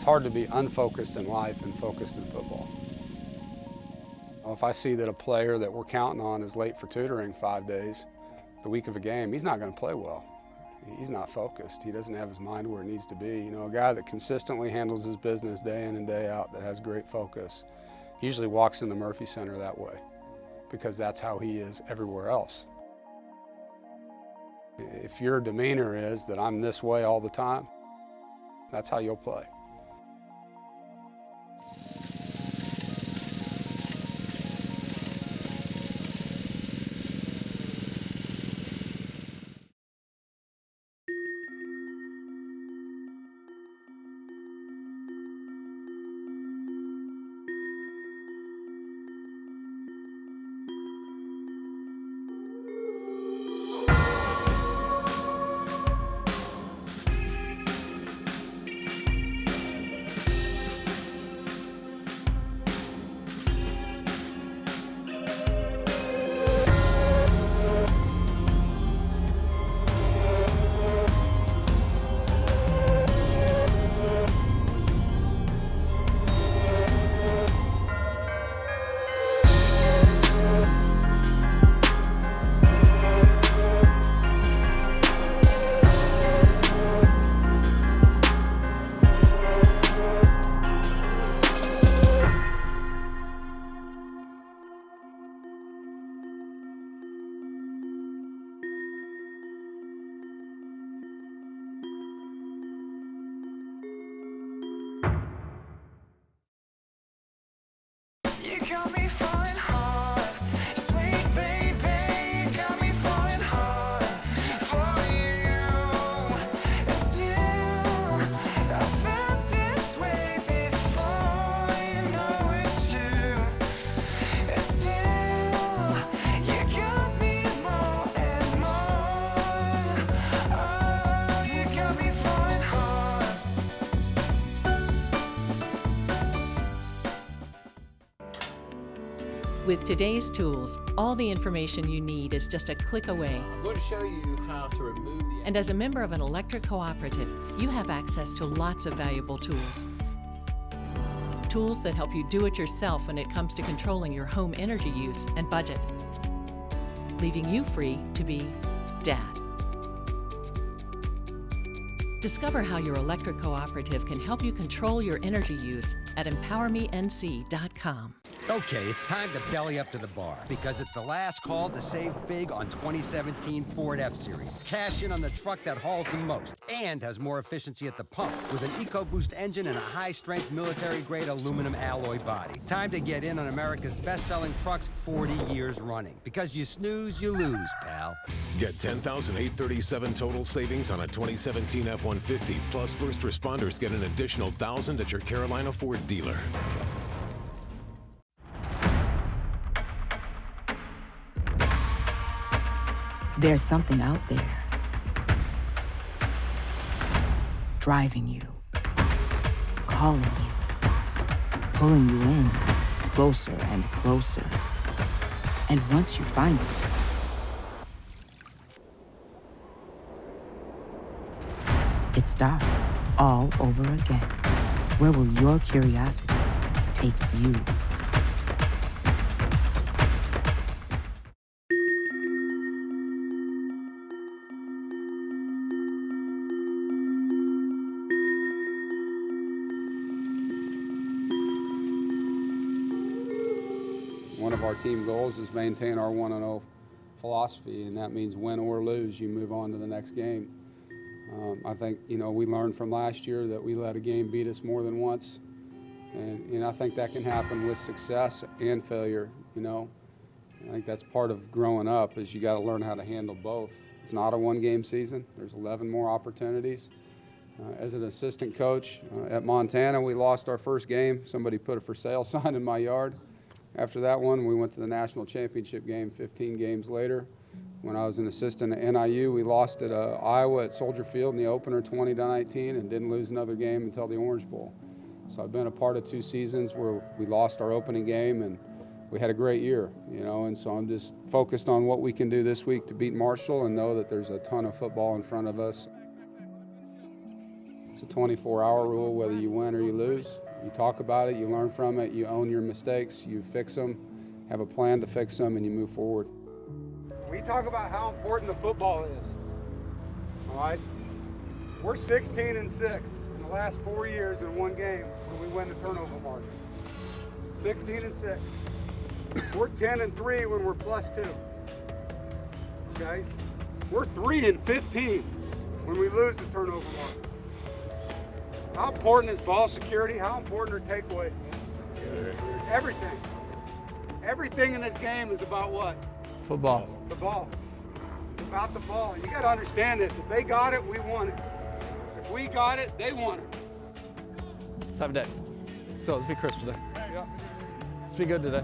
It's hard to be unfocused in life and focused in football. Well, if I see that a player that we're counting on is late for tutoring 5 days, the week of a game, he's not going to play well. He's not focused. He doesn't have his mind where it needs to be. You know, a guy that consistently handles his business day in and day out, that has great focus, usually walks in the Murphy Center that way, because that's how he is everywhere else. If your demeanor is that I'm this way all the time, that's how you'll play. You got me falling hard, sweet baby. You got me falling hard for you. And still, I felt this way before. You know it's true. And still, you got me more and more. Oh, you got me falling hard. With today's tools, all the information you need is just a click away. I'm going to show you how to remove the... And as a member of an electric cooperative, you have access to lots of valuable tools. Tools that help you do it yourself when it comes to controlling your home energy use and budget, leaving you free to be Dad. Discover how your electric cooperative can help you control your energy use at empowermenc.com. Okay, it's time to belly up to the bar because it's the last call to save big on 2017 Ford F-Series. Cash in on the truck that hauls the most and has more efficiency at the pump with an EcoBoost engine and a high-strength military-grade aluminum alloy body. Time to get in on America's best-selling trucks 40 years running. Because you snooze, you lose, pal. Get $10,837 total savings on a 2017 F-150, plus first responders get an additional $1,000 at your Carolina Ford dealer. There's something out there driving you, calling you, pulling you in closer and closer. And once you find it, it starts all over again. Where will your curiosity take you? One of our team goals is maintain our 1-0 philosophy, and that means win or lose, you move on to the next game. I think, you know, we learned from last year that we let a game beat us more than once, and I think that can happen with success and failure, you know. I think that's part of growing up, is you got to learn how to handle both. It's not a one-game season. There's 11 more opportunities. As an assistant coach at Montana, we lost our first game. Somebody put a for sale sign in my yard. After that one, we went to the national championship game 15 games later. When I was an assistant at NIU, we lost at Iowa at Soldier Field in the opener 20-19 and didn't lose another game until the Orange Bowl. So I've been a part of 2 seasons where we lost our opening game and we had a great year, you know, and so I'm just focused on what we can do this week to beat Marshall and know that there's a ton of football in front of us. It's a 24-hour rule, whether you win or you lose. You talk about it, you learn from it, you own your mistakes, you fix them, have a plan to fix them, and you move forward. We talk about how important the football is, all right? We're 16-6 in the last 4 years in one game when we win the turnover margin. 16-6. We're 10-3 when we're +2. Okay? We're 3-15 when we lose the turnover margin. How important is ball security? How important are takeaways? Everything. Everything in this game is about what? Football. The ball. It's about the ball. You got to understand this. If they got it, we won it. If we got it, they won it. Let's have a day. So let's be crisp today. Yeah. Let's be good today.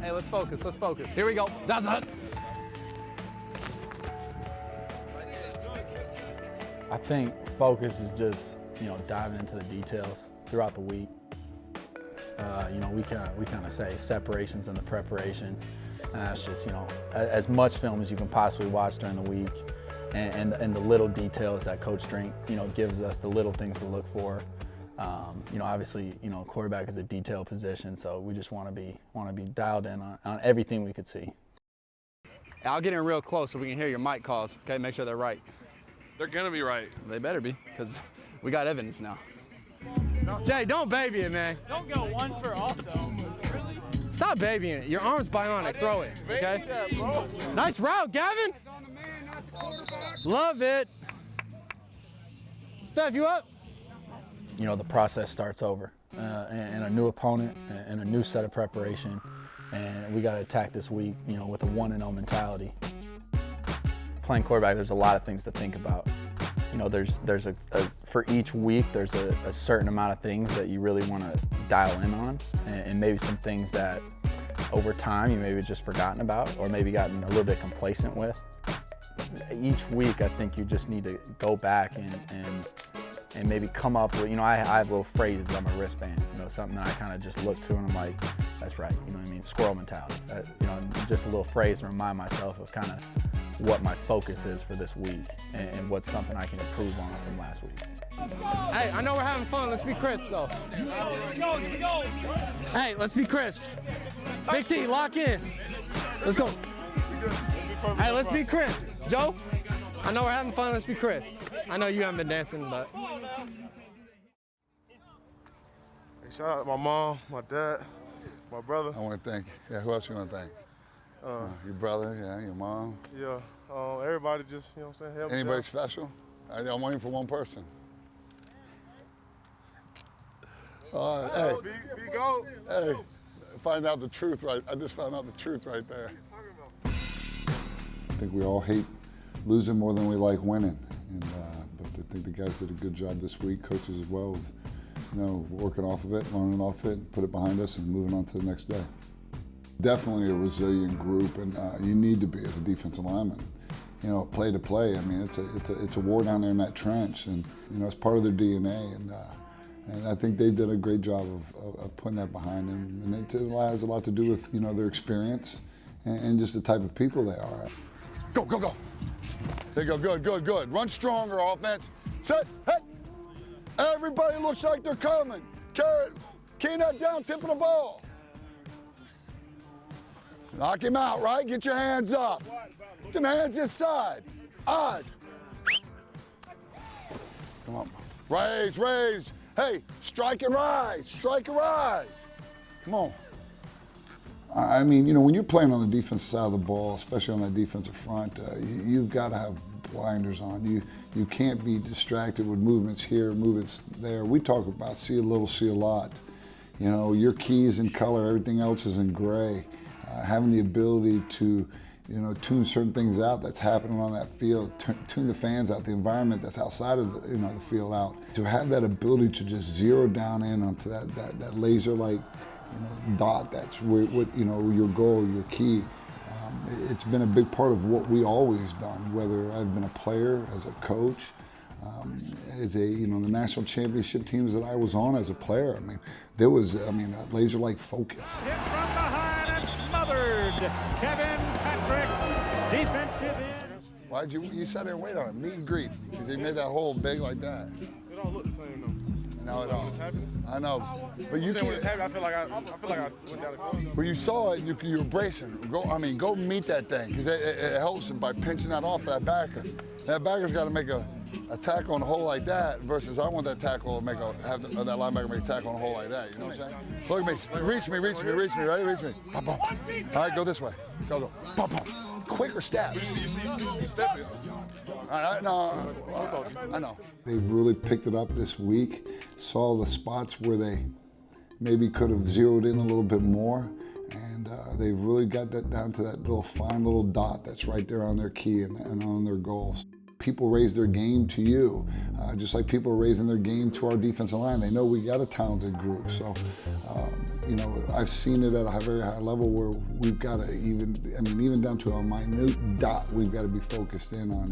Hey, let's focus. Let's focus. Here we go. That's it. I think focus is just, diving into the details throughout the week. We kind of say separations in the preparation. And that's just, as much film as you can possibly watch during the week, and the little details that Coach Drink, gives us, the little things to look for. Obviously, quarterback is a detailed position, so we just want to be dialed in on everything we could see. I'll get in real close so we can hear your mic calls. Okay, make sure they're right. They're gonna be right. They better be, because we got evidence now. Jay, don't baby it, man. Don't go one for also. Stop babying it. Your arm's bionic. Throw it, okay? Nice route, Gavin. Love it. Steph, you up? The process starts over, and a new opponent and a new set of preparation, and we got to attack this week, with a 1-0 mentality. Playing quarterback, there's a lot of things to think about. There's for each week, there's a certain amount of things that you really want to dial in on, and maybe some things that over time you maybe just forgotten about, or maybe gotten a little bit complacent with. Each week, I think you just need to go back and maybe come up with, I have little phrases on my wristband, something that I kind of just look to and I'm like, that's right, squirrel mentality. Just a little phrase to remind myself of kind of what my focus is for this week and what's something I can improve on from last week. Hey, I know we're having fun. Let's be crisp, though. Hey, let's be crisp. Big T, lock in. Let's go. Hey, let's be crisp. Joe, I know we're having fun. Let's be crisp. I know you haven't been dancing, but. Hey, shout out to my mom, my dad, my brother. I want to thank, who else you want to thank? Your brother, your mom. Yeah, everybody just, help. Anybody special? I'm waiting for one person. Hey, go. Hey, find out the truth right. I just found out the truth right there. I think we all hate losing more than we like winning, but I think the guys did a good job this week, coaches as well, of working off of it, learning off it, put it behind us, and moving on to the next day. Definitely a resilient group, and you need to be as a defensive lineman. Play to play. It's a war down there in that trench, and it's part of their DNA. And I think they've done a great job of putting that behind them. And it has a lot to do with their experience and just the type of people they are. Go, go, go! There you go. Good, good, good. Run stronger, offense. Set. Hey. Everybody looks like they're coming. Carrot, key that down, tip of the ball. Knock him out, right? Get your hands up. Get them hands this side. Eyes. Come on. Raise, raise. Hey, strike and rise. Strike and rise. Come on. When you're playing on the defensive side of the ball, especially on that defensive front, you've got to have blinders on. You can't be distracted with movements here, movements there. We talk about see a little, see a lot. Your key is in color, everything else is in gray. Having the ability to, tune certain things out that's happening on that field, tune the fans out, the environment that's outside of the field out. To have that ability to just zero down in onto that laser-like, dot that's what your goal, your key. It's been a big part of what we always done, whether I've been a player, as a coach, as a, the national championship teams that I was on as a player. There was, a laser-like focus. Hit from behind and smothered. Kevin Patrick, defensive end. Why'd you sat there and wait on it? Meet and greet. Because he made that hole big like that. It don't look the same though. No, it don't. Happening? I know. But you When can't. it's happening, I feel like I went down the court. When you saw it, you were bracing. Go meet that thing. Because it helps by pinching that off that backer. That backer's got to make a tackle on a hole like that versus I want that tackle to have that linebacker make a tackle on a hole like that. You know what I'm saying? Look at me. Reach me. Ready? Reach me. Pop, pop. All right, go this way. Go. Pop, pop. Quicker steps. You step it. I know. They've really picked it up this week. Saw the spots where they maybe could have zeroed in a little bit more. And they've really got that down to that little fine little dot that's right there on their key and on their goals. People raise their game to you, just like people are raising their game to our defensive line. They know we got a talented group. So, I've seen it at a very high level where we've got to even down to a minute dot, we've got to be focused in on.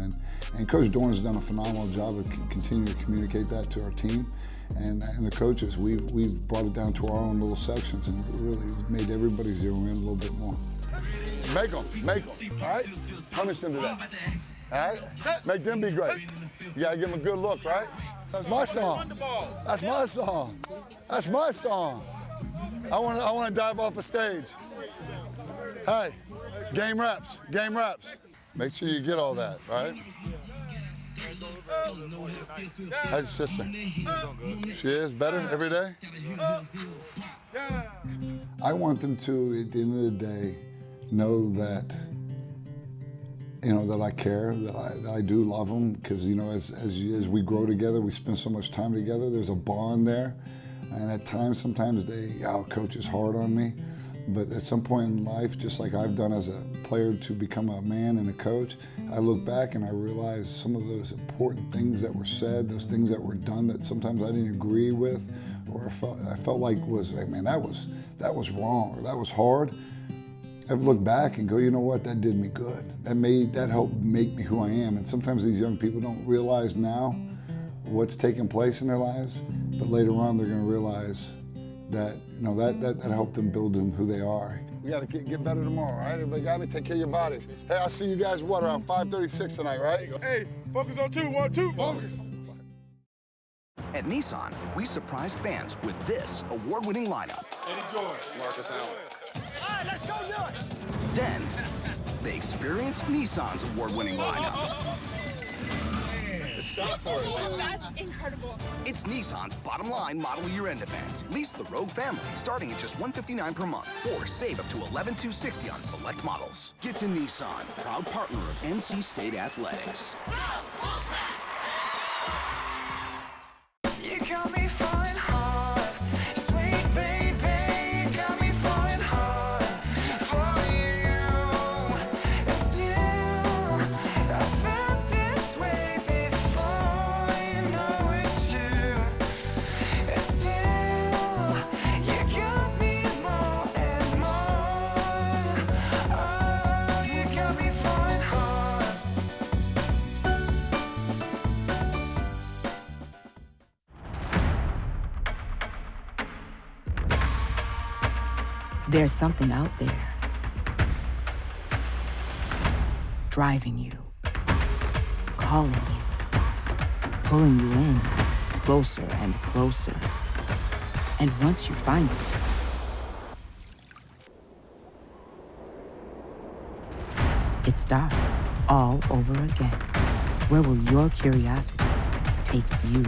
And Coach Dorn's done a phenomenal job of continuing to communicate that to our team. And the coaches, we've brought it down to our own little sections and really made everybody zero in a little bit more. Make them, all right? Punish them to that, all right? Make them be great. You gotta give them a good look, right? That's my song. That's my song. That's my song. I want to dive off a stage. Hey, game reps. Make sure you get all that, right? How's your sister? She is better every day? I want them to, at the end of the day, know that, that I care, that I do love them, because, as we grow together, we spend so much time together, there's a bond there. And at times, sometimes coach is hard on me. But at some point in life, just like I've done as a player to become a man and a coach, I look back and I realize some of those important things that were said, those things that were done that sometimes I didn't agree with, or I felt like that was wrong, or that was hard. I've looked back and go, you know what, that did me good. That helped make me who I am. And sometimes these young people don't realize now what's taking place in their lives, but later on they're going to realize that that helped them build them who they are. We got to get better tomorrow, all right? Everybody got me? Take care of your bodies. Hey, I'll see you guys, around 5:36 tonight, right? Hey, focus on 2, 1, 2, focus. At Nissan, we surprised fans with this award-winning lineup. Eddie George, Marcus Allen. All right, let's go do it. Then, they experienced Nissan's award-winning lineup. Stop for it. That's incredible. It's Nissan's bottom line model year-end event. Lease the Rogue family starting at just $159 per month, or save up to $11,260 on select models. Get to Nissan, proud partner of NC State Athletics. You got me falling hard, sweet baby, got me falling hard for you. And still, I felt this way before, you know it's true. And still, you got me more and more. Oh, you got me falling hard. There's something out there driving you, calling you, pulling you in closer and closer. And once you find it, it starts all over again. Where will your curiosity take you?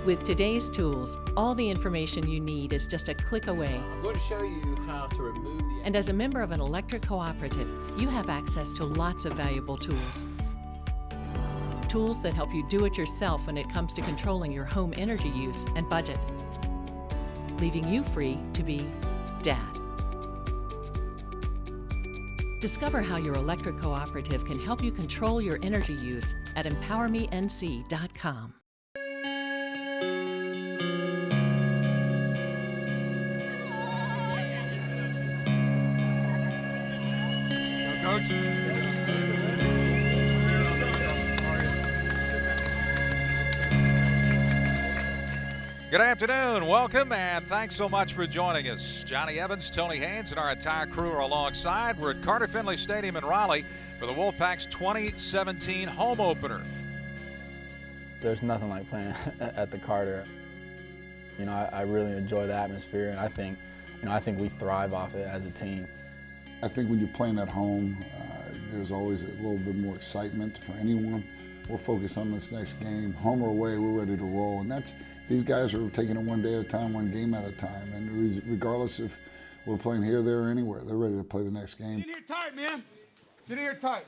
With today's tools, all the information you need is just a click away. I'm going to show you how to remove the... And as a member of an electric cooperative, you have access to lots of valuable tools. Tools that help you do it yourself when it comes to controlling your home energy use and budget, leaving you free to be Dad. Discover how your electric cooperative can help you control your energy use at empowermenc.com. Coach. Good afternoon, welcome, and thanks so much for joining us. Johnny Evans, Tony Haynes, and our entire crew are alongside. We're at Carter Finley Stadium in Raleigh for the Wolfpack's 2017 home opener. There's nothing like playing at the Carter. You know, I really enjoy the atmosphere, and I think we thrive off it as a team. I think when you're playing at home, there's always a little bit more excitement for anyone. We're focused on this next game. Home or away, we're ready to roll, and these guys are taking it one day at a time, one game at a time, and regardless if we're playing here, there, or anywhere, they're ready to play the next game. Get in here tight, man. Get in here tight.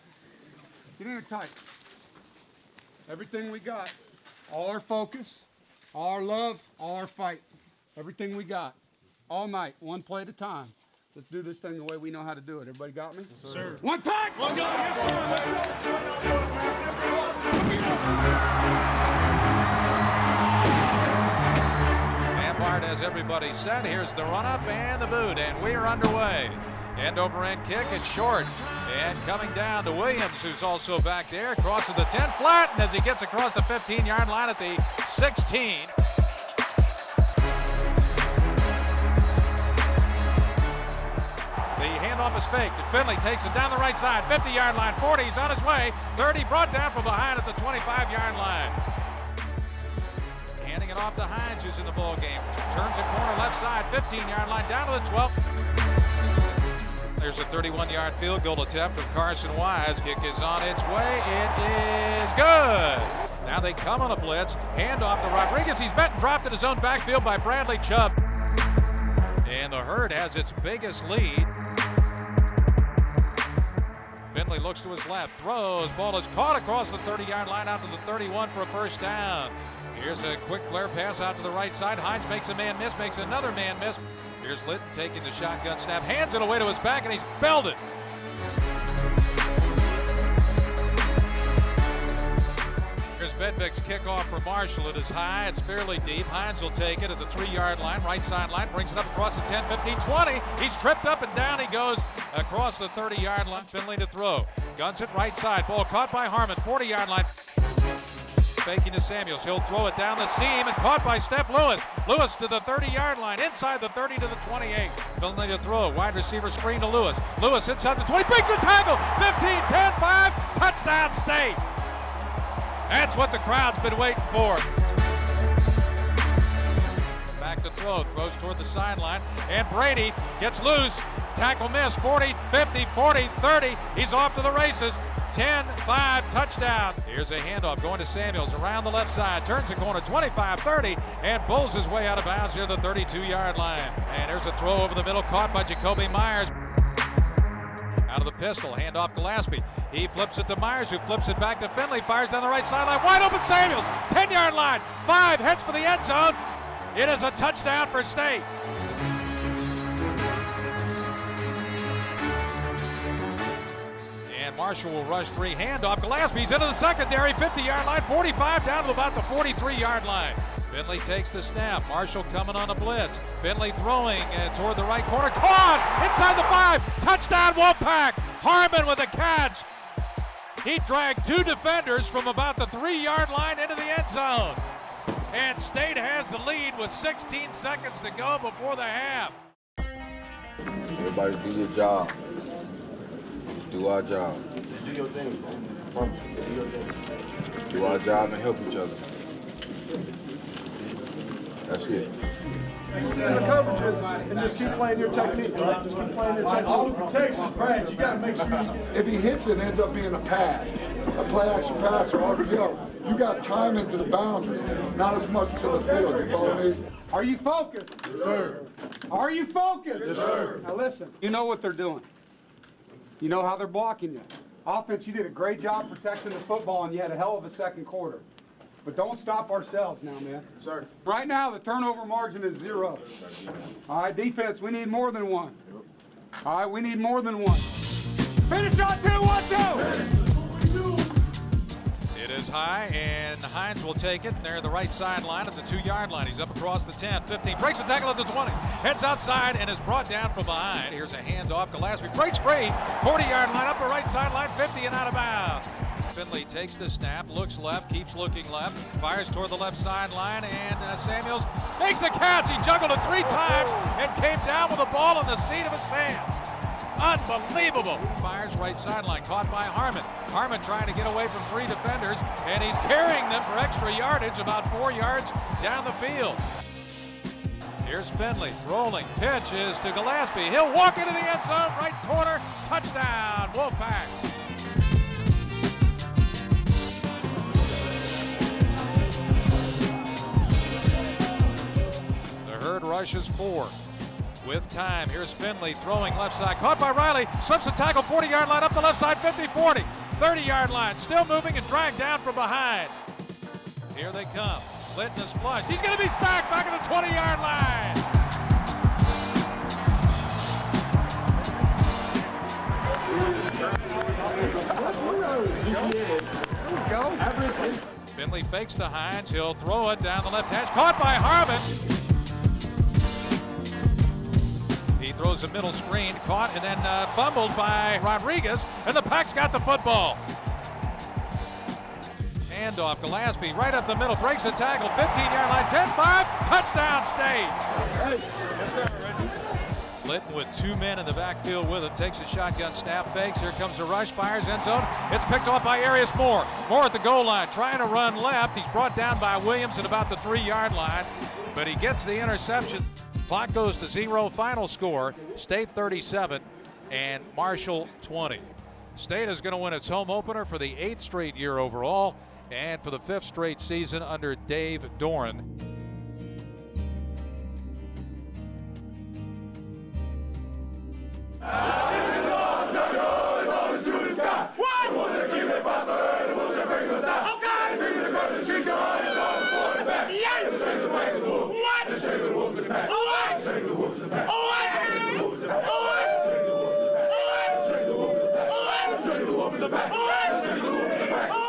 Get in here tight. Everything we got, all our focus, all our love, all our fight, everything we got, all night, one play at a time. Let's do this thing the way we know how to do it. Everybody got me? Yes, sir. One pack! One go! Lampard has everybody set. Here's the run-up and the boot, and we are underway. End-over-end kick, it's short. And coming down to Williams, who's also back there. Crosses the 10 flat, and as he gets across the 15-yard line at the 16. The handoff is faked. Finley takes it down the right side, 50-yard line, 40, he's on his way. 30, brought down from behind at the 25-yard line. Handing it off to Hines, who's in the ball game. Turns a corner left side, 15-yard line, down to the 12. There's a 31-yard field goal attempt from Carson Wise. Kick is on its way. It is good. Now they come on a blitz. Handoff to Rodriguez. He's met and dropped in his own backfield by Bradley Chubb. And the Herd has its biggest lead. Finley looks to his left, throws, ball is caught across the 30-yard line out to the 31 for a first down. Here's a quick flare pass out to the right side. Hines makes a man miss, makes another man miss. Here's Litton taking the shotgun snap, hands it away to his back, and he's belted. Here's Bedvick's kickoff for Marshall. It is high, it's fairly deep. Hines will take it at the 3-yard line, right sideline, brings it up across the 10, 15, 20. He's tripped up and down. He goes across the 30-yard line. Finley to throw. Guns it right side. Ball caught by Harmon, 40-yard line. Faking to Samuels. He'll throw it down the seam and caught by Steph Lewis. Lewis to the 30-yard line, inside the 30 to the 28. Finley to throw. Wide receiver screen to Lewis. Lewis inside the 20, breaks a tackle. 15, 10, 5, touchdown State. That's what the crowd's been waiting for. Back to throw, throws toward the sideline, and Brady gets loose. Tackle miss, 40, 50, 40, 30. He's off to the races. 10, 5, touchdown. Here's a handoff going to Samuels around the left side. Turns the corner, 25, 30, and pulls his way out of bounds near the 32-yard line. And there's a throw over the middle caught by Jacoby Myers. Out of the pistol, handoff Gillespie. He flips it to Myers, who flips it back to Finley, fires down the right sideline, wide open Samuels, 10-yard line, 5, heads for the end zone. It is a touchdown for State. And Marshall will rush 3, handoff, Gillespie's into the secondary, 50-yard line, 45 down to about the 43-yard line. Finley takes the snap. Marshall coming on a blitz. Finley throwing toward the right corner. Caught inside the 5. Touchdown Wolfpack. Harmon with a catch. He dragged 2 defenders from about the 3-yard line into the end zone. And State has the lead with 16 seconds to go before the half. Everybody do your job. Do our job. Do your thing. Do your thing. Do our job and help each other. That's it. Just in the coverages and just keep playing your technique. Right? Just keep playing your technique. All the protection, Brad, you got to make sure if he hits it, it ends up being a pass, a play action pass or RPO. You got time into the boundary, not as much to the field. You follow me? Are you focused? Yes, sir. Are you focused? Yes, sir. Now listen, you know what they're doing. You know how they're blocking you. Offense, you did a great job protecting the football, and you had a hell of a second quarter. But don't stop ourselves now, man. Sir. Right now, the turnover margin is 0. All right, defense, we need more than 1. All right, we need more than 1. Finish on 2, 1, 2. It is high, and Hines will take it. There at the right sideline at the 2-yard line. He's up across the 10, 15, breaks the tackle at the 20, heads outside and is brought down from behind. Here's a handoff. Gillespie breaks free, 40-yard line up the right sideline, 50 and out of bounds. Finley takes the snap, looks left, keeps looking left, fires toward the left sideline, and Samuels makes the catch. He juggled it 3 times and came down with the ball in the seat of his pants. Unbelievable. Fires right sideline, caught by Harmon. Harmon trying to get away from 3 defenders, and he's carrying them for extra yardage about 4 yards down the field. Here's Finley, rolling, pitch is to Gillespie. He'll walk into the end zone, right corner, touchdown, Wolfpack. The herd rushes 4. With time, here's Finley throwing left side, caught by Riley, slips a tackle, 40-yard line, up the left side, 50, 40, 30-yard line, still moving and dragged down from behind. Here they come. Litton is flushed. He's going to be sacked back at the 20-yard line. Finley fakes to Hines. He'll throw it down the left hash. Caught by Harmon. He throws the middle screen, caught and then fumbled by Rodriguez, and the Pack's got the football. Handoff, Gillespie right up the middle, breaks the tackle, 15-yard line, 10-5, touchdown State. Litton with 2 men in the backfield with him, takes a shotgun snap, fakes, here comes the rush, fires, end zone. It's picked off by Arias Moore. Moore at the goal line, trying to run left. He's brought down by Williams at about the 3-yard line, but he gets the interception. Clock goes to 0, final score, State 37 and Marshall 20. State is going to win its home opener for the 8th straight year overall and for the 5th straight season under Dave Doran.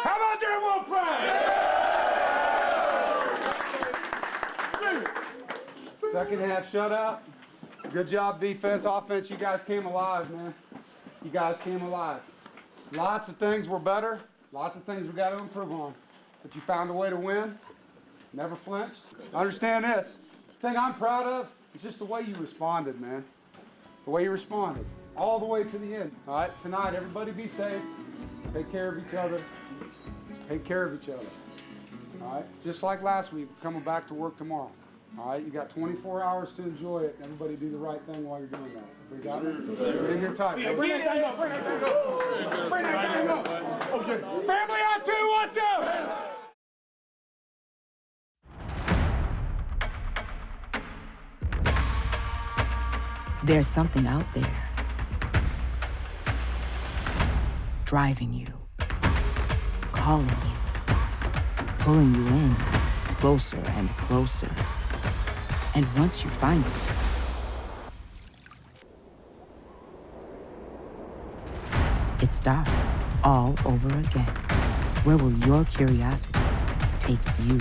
How about that Wolfpack? Second half shutout. Good job, defense. Offense, you guys came alive, man. You guys came alive. Lots of things were better. Lots of things we got to improve on. But you found a way to win. Never flinched. Understand this. The thing I'm proud of is just the way you responded, man. The way you responded. All the way to the end. All right, tonight, everybody be safe. Take care of each other. Take care of each other. All right, just like last week, coming back to work tomorrow. All right, you got 24 hours to enjoy it. Everybody do the right thing while you're doing that. We got it? Get in here tight. Bring that thing up, bring that thing up. Bring that thing up. Okay. Family on 2, 1, 2. There's something out there driving you, calling you, pulling you in closer and closer. And once you find it, it starts all over again. Where will your curiosity take you?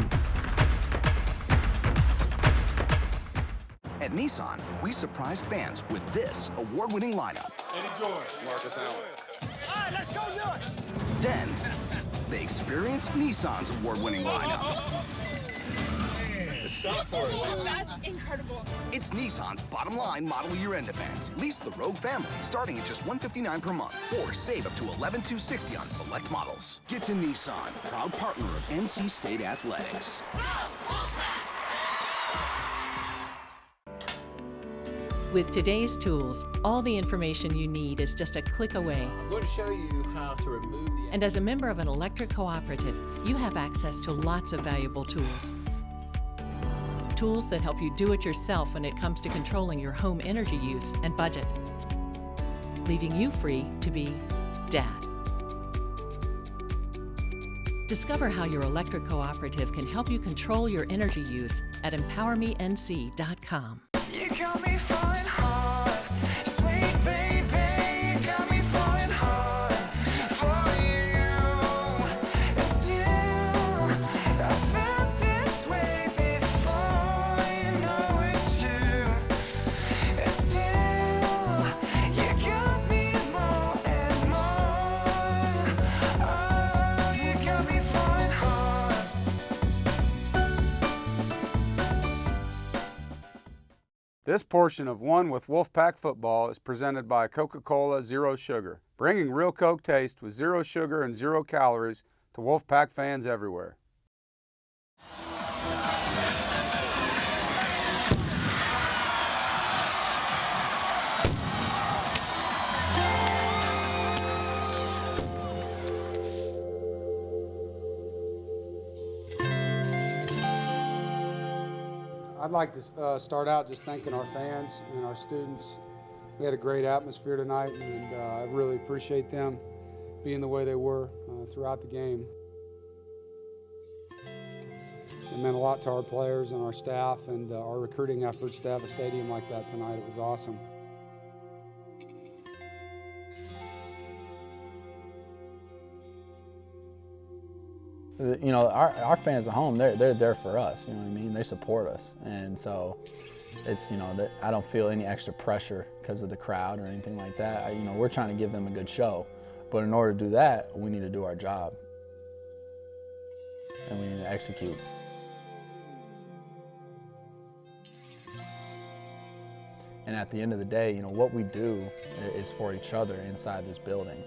At Nissan, we surprised fans with this award-winning lineup. Enjoy. Marcus Allen. All right, let's go do it. Then, they experienced Nissan's award-winning lineup. Stop for it. That's incredible. It's Nissan's bottom line model year-end event. Lease the Rogue family, starting at just $159 per month, or save up to $11,260 on select models. Get to Nissan, proud partner of NC State Athletics. With today's tools, all the information you need is just a click away. I'm going to show you how to remove the... And as a member of an electric cooperative, you have access to lots of valuable tools. Tools that help you do it yourself when it comes to controlling your home energy use and budget, leaving you free to be Dad. Discover how your electric cooperative can help you control your energy use at EmpowerMeNC.com. You got me falling hard, sweet baby. You got me falling hard for you. And still, I felt this way before. You know it's true. And still, you got me more and more. Oh. This portion of One with Wolfpack Football is presented by Coca-Cola Zero Sugar, bringing real Coke taste with 0 sugar and 0 calories to Wolfpack fans everywhere. I'd like to start out just thanking our fans and our students. We had a great atmosphere tonight, and I really appreciate them being the way they were throughout the game. It meant a lot to our players and our staff and our recruiting efforts to have a stadium like that tonight. It was awesome. You know, our fans at home, they're there for us, you know what I mean? They support us. And so it's, you know, that I don't feel any extra pressure because of the crowd or anything like that. You know, we're trying to give them a good show. But in order to do that, we need to do our job. And we need to execute. And at the end of the day, you know, what we do is for each other inside this building.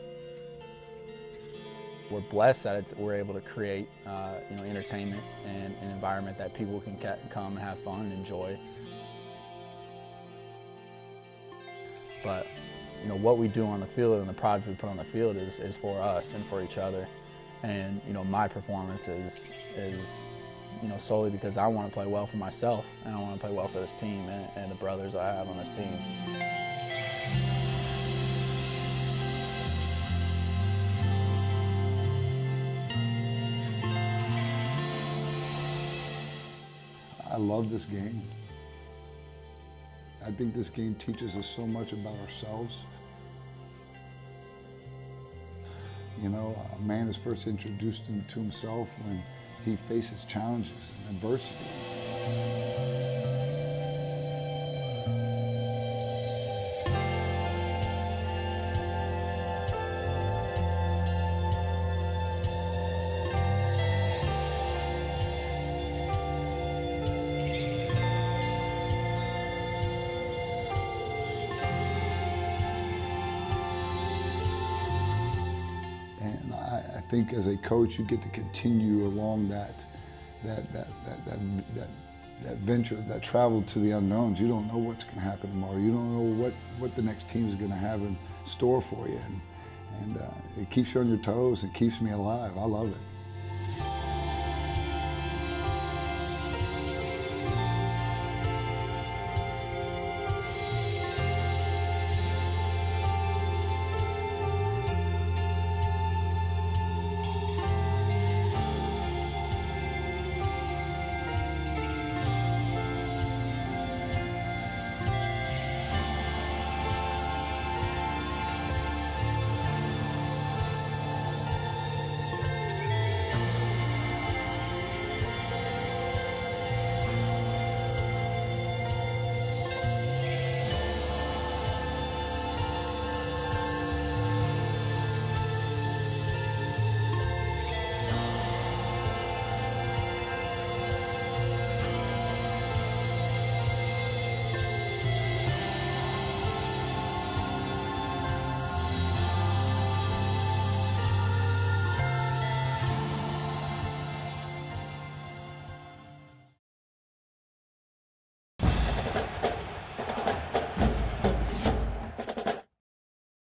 We're blessed that we're able to create, you know, entertainment and an environment that people can come and have fun and enjoy. But, you know, what we do on the field and the product we put on the field is for us and for each other. And, you know, my performance is you know, solely because I want to play well for myself and I want to play well for this team and the brothers I have on this team. I love this game. I think this game teaches us so much about ourselves. You know, a man is first introduced to himself when he faces challenges and adversity. I think as a coach, you get to continue along that venture, that travel to the unknowns. You don't know what's going to happen tomorrow. You don't know what the next team is going to have in store for you, and it keeps you on your toes and keeps me alive. I love it.